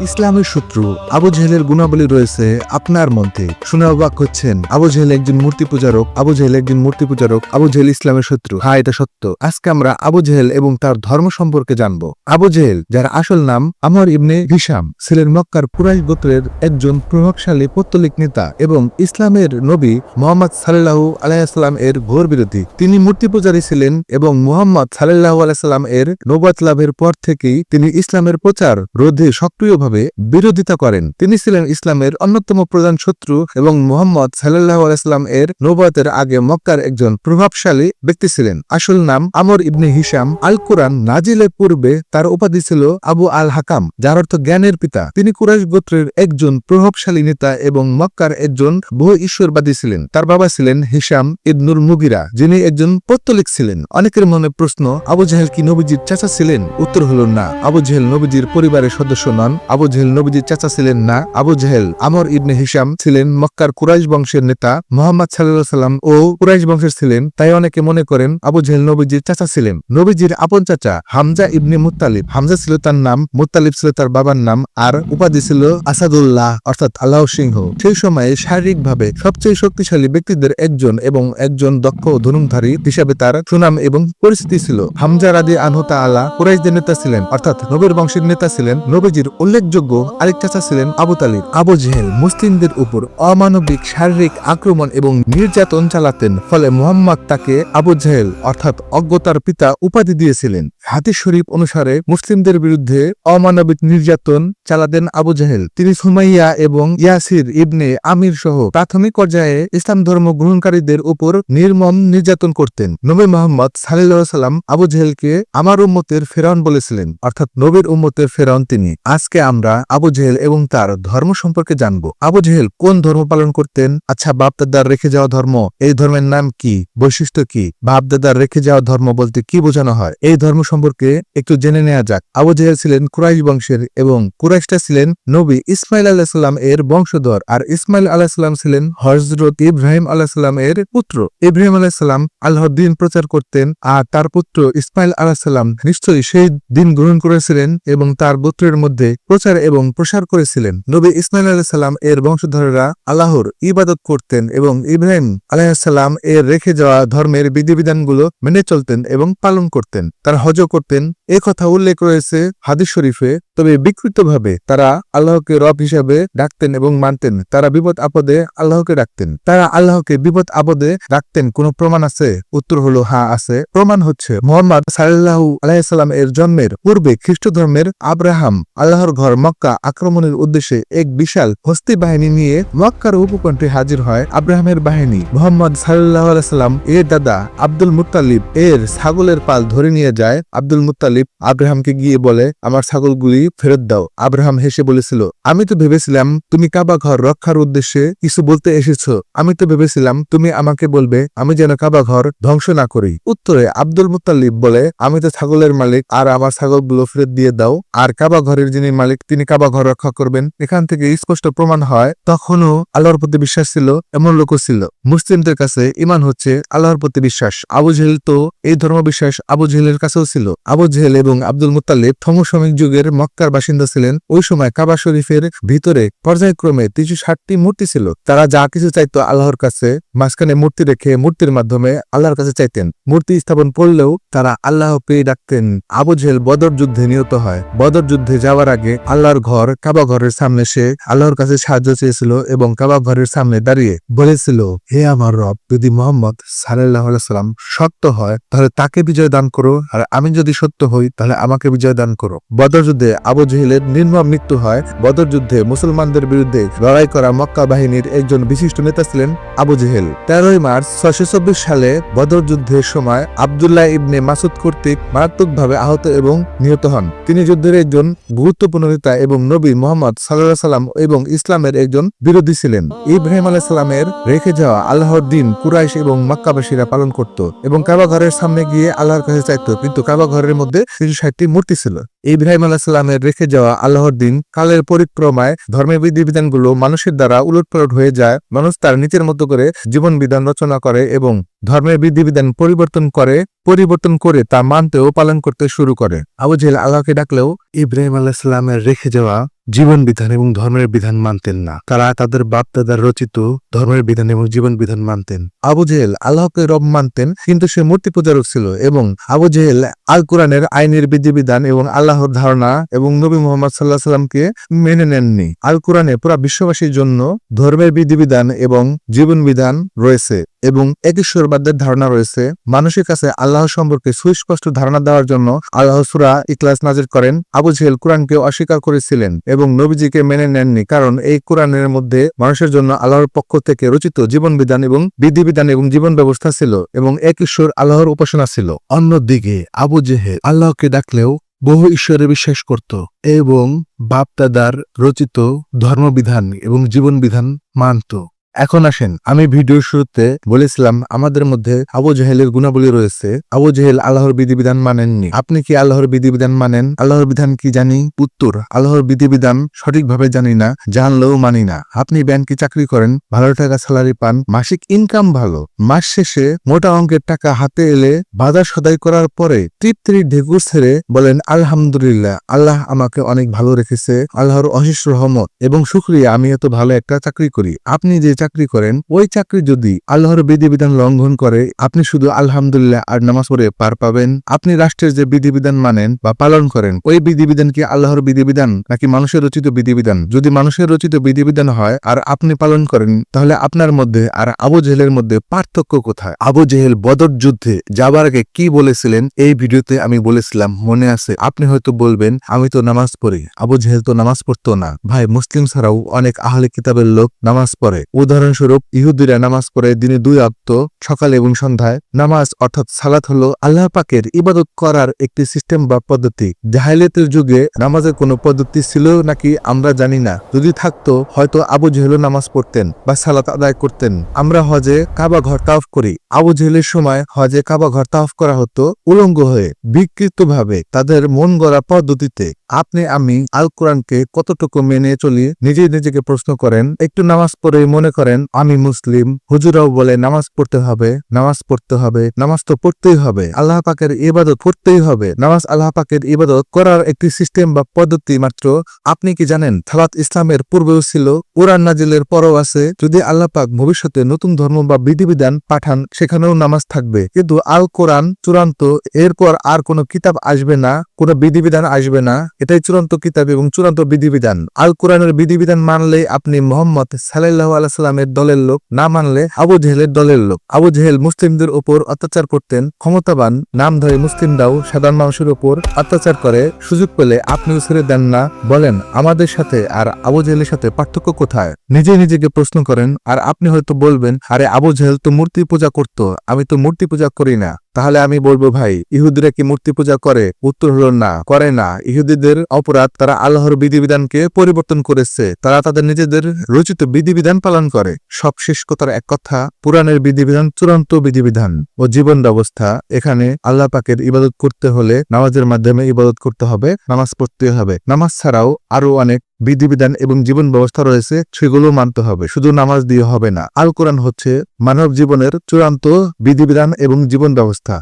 ইসলামের শত্রু আবু জেহেলের গুণাবলী রয়েছে আপনার মধ্যে। শুনে অবাক হচ্ছেন, আবু জেহেল একজন মূর্তি পূজারক, আবু জেহেল একজন মূর্তি পূজারক, আবু জেহেল ইসলামের শত্রু। হ্যাঁ, এটা সত্য। আজকে আমরা আবু জেহেল এবং তার ধর্ম সম্পর্কে জানবো। আবু জেহেল, যার আসল নাম আমর ইবনে হিশাম, ছিলেন মক্কার কুরাইশ গোত্রের একজন প্রভাবশালী পৌত্তলিক নেতা এবং ইসলামের নবী মুহাম্মদ সাল্লাল্লাহু আলাইহি সাল্লাম এর ঘোর বিরোধী। তিনি মূর্তি পূজারী ছিলেন এবং মুহাম্মদ সাল্লাল্লাহু আলাইহি সাল্লাম এর নবুয়ত লাভের পর থেকেই তিনি ইসলামের প্রচার রোধে সক্রিয়ভাবে বিরোধিতা করেন। তিনি ছিলেন ইসলামের অন্যতম প্রধান শত্রু এবং মুহাম্মদ সাল্লাল্লাহু আলাইহি সাল্লাম এর নবুয়তের আগে মক্কার একজন প্রভাবশালী ব্যক্তি ছিলেন। আসল নাম আমর ইবনে হিশাম। আল কুরআন নাজিলের পূর্বে তার উপাধি ছিল আবু আল হাকাম, যার অর্থ জ্ঞানের পিতা। তিনি কুরাইশ গোত্রের একজন প্রভাবশালী নেতা এবং মক্কার একজন বহু ঈশ্বরবাদী ছিলেন। তার বাবা ছিলেন হিশাম ইবনুল মুগিরা, যিনি একজন পৌত্তলিক ছিলেন। অনেকের মনে প্রশ্ন, আবু জেহেল কি নবীজির চাচা ছিলেন? উত্তর হল না। আবু জেহেল নবীজির পরিবারের সদস্য নন। আবু জেহেল নবীজির চাচা ছিলেন না। আবু জেহেল আমর ইবনে হিশাম ছিলেন মক্কার কুরাইশ বংশের নেতা। মুহাম্মদ সাল্লাল্লাহু আলাইহি সাল্লাম ও কুরাইশ বংশের ছিলেন, তাই অনেকে মনে করেন আবু জেহেল নবীজির চাচা ছিলেন। নবীজির আপন চাচা হামজা ইবনে মুত্তালিব। হামজা ছিল তার নাম, মুত্তালিব ছিল তার বাবার নাম, আর উপাধি ছিল আসাদুল্লাহ, অর্থাৎ আল্লাহ সিংহ। সেই সময়ে শারীরিকভাবে সবচেয়ে শক্তিশালী ব্যক্তিদের একজন এবং একজন দক্ষ ধনুকধারী হিসাবে তার সুনাম এবং পরিস্থিতি ছিল। হামজা রাদিয়াল্লাহু আনহু তাআলা কুরাইশদের নেতা ছিলেন, অর্থাৎ নবীর বংশের নেতা ছিলেন। নবীজির উল্লেখযোগ্য আরেক চাচা ছিলেন আবু তালিব। আবু জেহেল মুসলিমদের উপর অমানবিক শারীরিক আক্রমণ এবং নির্যাতন চালাতেন, ফলে মুহাম্মদ তাকে আবু জেহেল অর্থাৎ অজ্ঞতার পিতা উপাধি দিয়েছিলেন। হাদিস শরীফ অনুসারে মুসলিমদের বিরুদ্ধে অমানবিক নির্যাতন চালাতেন আবু জেহেল। তিনি সুমাইয়া এবং ইয়াসির ইবনে আমির সহ প্রাথমিক পর্যায়ে ইসলাম ধর্ম গ্রহণকারীদের উপর নির্মম নির্যাতন করতেন। নবী মুহাম্মদ সাল্লাল্লাহু আলাইহি সাল্লাম আবু জেহেলকে আমার উম্মতের ফেরাউন বলেছিলেন, অর্থাৎ নবীর উম্মতের ফেরাউন তিনি। আজকে আমরা আবু জেহেল এবং তার ধর্ম সম্পর্কে জানবো। আবু জেহেল কোন ধর্ম পালন করতেন? আচ্ছা, বাপদাদার রেখে যাওয়া ধর্ম, এই ধর্মের নাম কি, বৈশিষ্ট্য কি? বাপদাদার রেখে যাওয়া ধর্ম বলতে কি বোঝানো হয়, এই ধর্ম সম্পর্কে একটু জেনে নেওয়া যাক। আবু জেহেল ছিলেন কুরাইশ বংশের এবং কুরাইশটা ছিলেন নবী ইসমাইল আলাইহিস সালাম এর বংশধর, আর ইসমাইল আলাইহিস সালাম ছিলেন হযরত ইব্রাহিম আলাইহিস সালাম এর পুত্র। ইব্রাহিম আলাইহিস সালাম আল্লাহর দ্বীন প্রচার করতেন, আর তার পুত্র ইসমাইল আলাইহিস সালাম নিশ্চয়ই সেই দ্বীন গ্রহণ করেছিলেন এবং তার গোত্রের মধ্যে প্রচার এবং প্রসার করেছিলেন। নবী ইসমাইল আলাইহিস সালাম এর বংশধরেরা আল্লাহর ইবাদত করতেন এবং ইব্রাহিম আলাইহিস সালাম এর রেখে যাওয়া ধর্মের বিধিবিধানগুলো মেনে চলতেন এবং পালন করতেন। তারা হজ করতেন, এ কথা উল্লেখ রয়েছে হাদিস শরীফে। তবে বিকৃতভাবে তারা আল্লাহকে রব হিসাবে ডাকতেন এবং মানতেন। তারা বিপদ আপদে আল্লাহকে ডাকতেন। তারা আল্লাহকে বিপদ আপদে ডাকতেন। কোনো প্রমাণ আছে? উত্তর হলো হ্যাঁ, আছে। প্রমাণ হচ্ছে মুহাম্মদ সাল্লাল্লাহু আলাইহি সাল্লাম এর জন্মের পূর্বে খ্রিস্ট ধর্মের আব্রাহাম আল্লাহর ঘর মক্কা আক্রমণের উদ্দেশ্যে এক বিশাল হস্তি বাহিনী নিয়ে মক্কার উপকণ্ঠে হাজির হয়। আব্রাহামের বাহিনী মুহাম্মদ সাল্লাল্লাহু আলাইহি সাল্লাম এর দাদা আব্দুল মুত্তালিব এর ছাগলের পাল ধরে নিয়ে যায়। আব্দুল মুত্তালিব আব্রাহামকে গিয়ে বলে, আমার ছাগলগুলি ফেরত দাও। আব্রাহাম হেসে বলেছিল, আমি তো ভেবেছিলাম তুমি কাবা ঘর রক্ষার উদ্দেশ্যে কিছু বলতে এসেছো। আমি তো ভেবেছিলাম তুমি আমাকে বলবে আমি যেন কাবা ঘর ধ্বংস না করি। উত্তরে আব্দুল মুত্তালিব বলে, আমি তো ছাগলের মালিক, আর আমার ছাগলগুলো ফেরত দিয়ে দাও। আর কাবা ঘরের যিনি মালিক তিনি কাবা ঘর রক্ষা করবেন। এখান থেকে স্পষ্ট প্রমাণ হয় তখনও আল্লাহর প্রতি বিশ্বাস ছিল, এমন লোকও ছিল। মুসলিমদের কাছে ঈমান হচ্ছে আল্লাহর প্রতি বিশ্বাস। আবু জেহেল তো এই ধর্ম বিশ্বাস আবু জেহেলের কাছেও ছিল। আবু জেহেল এবং আব্দুল মুত্তালিব সমসাময়িক যুগের মক্কার বাসিন্দা ছিলেন। ওই সময় কাবা শরীফের ভিতরে পর্যায়ক্রমে 360টি মূর্তি ছিল। তারা যা কিছু চাইতো আল্লাহর কাছে মাঝখানে মূর্তি রেখে মূর্তির মাধ্যমে আল্লাহর কাছে চাইতেন। মূর্তি স্থাপন করলেও তারা আল্লাহকে ডাকতেন। আবু জেহেল বদর যুদ্ধে নিহত হয়। বদর যুদ্ধে যাওয়ার আগে আল্লাহর ঘর কাবা ঘরের সামনে সে আল্লাহর কাছে সাহায্য চেয়েছিল এবং কাবা ঘরের সামনে দাঁড়িয়ে বলেছিল, হে আমার রব, যদি মুহাম্মদ সাল্লাল্লাহু আলাইহি সাল্লাম সত্য হয় তাহলে তাকে বিজয় দান করো, আর আমি যদি সত্য হই তাহলে আমাকে বিজয় দান করো। বদর যুদ্ধে আবু জেহেলের নির্মম মৃত্যু হয়। বদর যুদ্ধে মুসলমানদের বিরুদ্ধে লড়াই করা মক্কা বাহিনীর একজন বিশিষ্ট নেতা ছিলেন আবু জেহেল। 13 মার্চ 624 সালে বদর যুদ্ধের সময় আব্দুল্লাহ ইবনে মাসুদ কর্তৃক মারাত্মকভাবে আহত এবং নিহত হন। তিনি যুদ্ধের একজন গুরুত্বপূর্ণ নেতা এবং নবী মুহাম্মদ সাল্লাল্লাহু আলাইহি সাল্লাম এবং ইসলামের একজন বিরোধী ছিলেন। ইব্রাহিম আলাইহিস সালামের রেখে যাওয়া আল্লাহর দ্বীন কুরাইশ এবং মক্কাবাসীরা পালন করত এবং কাবা ঘরের সামনে গিয়ে আল্লাহর কাছে চাইত, কিন্তু কাবা ঘরের মধ্যে 360টি মূর্তি ছিল। ইব্রাহিম আলাইহিস সালামের রেখে যাওয়া আল্লাহর দ্বীন কালের পরিক্রমায় ধর্মের বিধিবিধানগুলো মানুষের দ্বারা উলটপালট হয়ে যায়। মানুষ তার নিজের মতো করে জীবন বিধান রচনা করে এবং ধর্মের বিধিবিধান পরিবর্তন করে তা মানতে ও পালন করতে শুরু করে। আবু জেহেল আল্লাহকে ডাকলেও ইব্রাহিম আলাইহিস সালামের রেখে যাওয়া জীবন বিধান এবং ধর্মের বিধান মানতেন না। তারা তাদের বাপ দাদার রচিত ধর্মের বিধান এবং জীবন বিধান মানতেন। আবু জেহেল আল্লাহকে রব মানতেন, কিন্তু সে মূর্তি পূজারক ছিল। এবং আবু জেহেল আল কোরআনের আইনের বিধিবিধান এবং আল্লাহর ধারণা এবং নবী মুহাম্মদ সাল্লাহ সাল্লামকে মেনে নেননি। আল কোরআনে পুরা বিশ্ববাসীর জন্য ধর্মের বিধিবিধান এবং জীবন বিধান রয়েছে এবং একেশ্বরবাদের ধারণা রয়েছে। মানুষের কাছে আল্লাহ সম্পর্কে সুস্পষ্ট ধারণা দেওয়ার জন্য আল্লাহ সূরা ইখলাস নাযিল করেন। আবু জেহেল কোরআনকে অস্বীকার করেছিলেন এবং নবীজিকে মেনে নেননি, কারণ এই কোরআনের মধ্যে মানুষের জন্য আল্লাহর পক্ষ থেকে রচিত জীবন বিধান এবং বিধিবিধান এবং জীবন ব্যবস্থা ছিল এবং এক ঈশ্বর আল্লাহর উপাসনা ছিল। অন্যদিকে আবু জেহেল আল্লাহকে ডাকলেও বহু ঈশ্বরে বিশ্বাস করত এবং বাপ দাদার রচিত ধর্মবিধান এবং জীবন বিধান মানত। এখন আসেন, আমি ভিডিওর শুরুতে বলেছিলাম আমাদের মধ্যে আবু জেহেলের গুণাবলী রয়েছে। আবু জেহেল আল্লাহর বিধিবিধান মানেননি। আপনি কি আল্লাহর বিধিবিধান মানেন? আল্লাহর বিধান কি জানি? উত্তর, আল্লাহর বিধিবিধান সঠিকভাবে জানি না, জানলেও মানি না। আপনি ব্যাংকে চাকরি করেন, ভালো টাকা স্যালারি পান, মাসিক ইনকাম ভালো, মাস শেষে মোটা অঙ্কের টাকা হাতে এলে বাজার সদাই করার পরে তৃপ্তির ঢেকুর ছেড়ে বলেন আলহামদুলিল্লাহ, আল্লাহ আমাকে অনেক ভালো রেখেছে, আল্লাহর অশেষ রহমত এবং শুকরিয়া, আমি এত ভালো একটা চাকরি করি। আপনি যে চাকরি করেন ওই চাকরি যদি আল্লাহর বিধিবিধান লঙ্ঘন করে, আপনি শুধু আলহামদুলিল্লাহ আর নামাজ পড়ে পার পাবেন। আপনি রাষ্ট্রের যে বিধিবিধান মানেন বা পালন করেন, ওই বিধিবিধান কি আল্লাহর বিধিবিধান নাকি মানুষের রচিত বিধিবিধান? যদি মানুষের রচিত বিধিবিধান হয় আর আপনি পালন করেন, তাহলে আপনার মধ্যে আর আবু জেহেলের মধ্যে পার্থক্য কোথায়? আবু জেহেল বদর যুদ্ধে যাবার আগে কি বলেছিলেন এই ভিডিওতে আমি বলেছিলাম, মনে আছে? আপনি হয়তো বলবেন আমি তো নামাজ পড়ি। আবু জেহেল তো নামাজ পড়তো না। ভাই, মুসলিম ছাড়াও অনেক আহলে কিতাবের লোক নামাজ পড়ে। উদাহরণস্বরূপ ইহুদিরা নামাজ পড়ে দিনে 2 ওয়াক্ত, সকালে এবং সন্ধ্যায়। নামাজ অর্থাৎ সালাত হলো আল্লাহ পাকের ইবাদত করার একটি সিস্টেম বা পদ্ধতি। জাহেলিয়াতের যুগে নামাজের কোনো পদ্ধতি ছিল নাকি আমরা জানি না। যদি থাকতো হয়তো আবু জেহেলও নামাজ পড়তেন বা সালাত আদায় করতেন। আমরা হজে কাবা ঘর তাওয়াফ করি। আবু জেহেলের সময় হজে কাবা ঘর তাওয়াফ করা হতো উলঙ্গ হয়ে, বিকৃতভাবে, তাদের মন গড়া পদ্ধতিতে। আপনি আমি আল কোরআনকে কতটুকু মেনে চলি নিজেই নিজেকে প্রশ্ন করেন। একটু নামাজ পড়ে মনে করেন আমি মুসলিম। হুজুরাও বলে নামাজ পড়তে হবে, নামাজ পড়তে হবে, নামাজ তো পড়তেই হবে, আল্লাহ পাকের ইবাদত করতেই হবে। নামাজ আল্লাহ পাকের ইবাদত করার একটি সিস্টেম বা পদ্ধতি মাত্র। আপনি কি জানেন সালাত ইসলামের পূর্বেও ছিল, কোরআন নাজিলের পরও আছে। যদি আল্লাহ পাক ভবিষ্যতে নতুন ধর্ম বা বিধিবিধান পাঠান, সেখানেও নামাজ থাকবে। কিন্তু আল কোরআন চূড়ান্ত, এরপর আর কোনো কিতাব আসবে না, কোনো বিধিবিধান আসবে না। এটাই চূড়ান্ত কিতাব এবং চূড়ান্ত বিধিবিধান। আল কোরআনের বিধিবিধান মানলে আপনি মোহাম্মদ সাল্লাল্লাহু আলাইহি সাল্লামের দলের লোক, না মানলে আবু জেহেলের দলের লোক। আবু জেহেল মুসলিমদের উপর অত্যাচার করতেন। ক্ষমতাবান নামধারী মুসলিমরাও সাধারণ মানুষের উপর অত্যাচার করে। সুযোগ পেলে আপনিও ছেড়ে দেন না। বলেন আমাদের সাথে আর আবু জেহেলের সাথে পার্থক্য কোথায়? নিজে নিজেকে প্রশ্ন করেন। আর আপনি হয়তো বলবেন আরে আবু জেহেল তো মূর্তি পূজা করত, আমি তো মূর্তি পূজা করি না। তাহলে আমি বলবো ভাই, ইহুদিরা কি মূর্তি পূজা করে? উত্তর হলো না, করে না। ইহুদিদের অপরাধ, তারা আল্লাহর বিধিবিধানকে পরিবর্তন করেছে। তারা তাদের নিজেদের রচিত বিধিবিধান পালন করে। সবশেষ কথার এক কথা, পুরাণের বিধিবিধান চূড়ান্ত বিধিবিধান ও জীবন ব্যবস্থা। এখানে আল্লাহ পাকের ইবাদত করতে হলে নামাজের মাধ্যমে ইবাদত করতে হবে, নামাজ পড়তে হবে। নামাজ ছাড়াও আরো অনেক বিধিবিধান এবং জীবন ব্যবস্থা রয়েছে, সেগুলো মানতে হবে, শুধু নামাজ দিয়ে হবে না। আল কোরআন হচ্ছে মানব জীবনের চূড়ান্ত বিধিবিধান এবং জীবন ব্যবস্থা।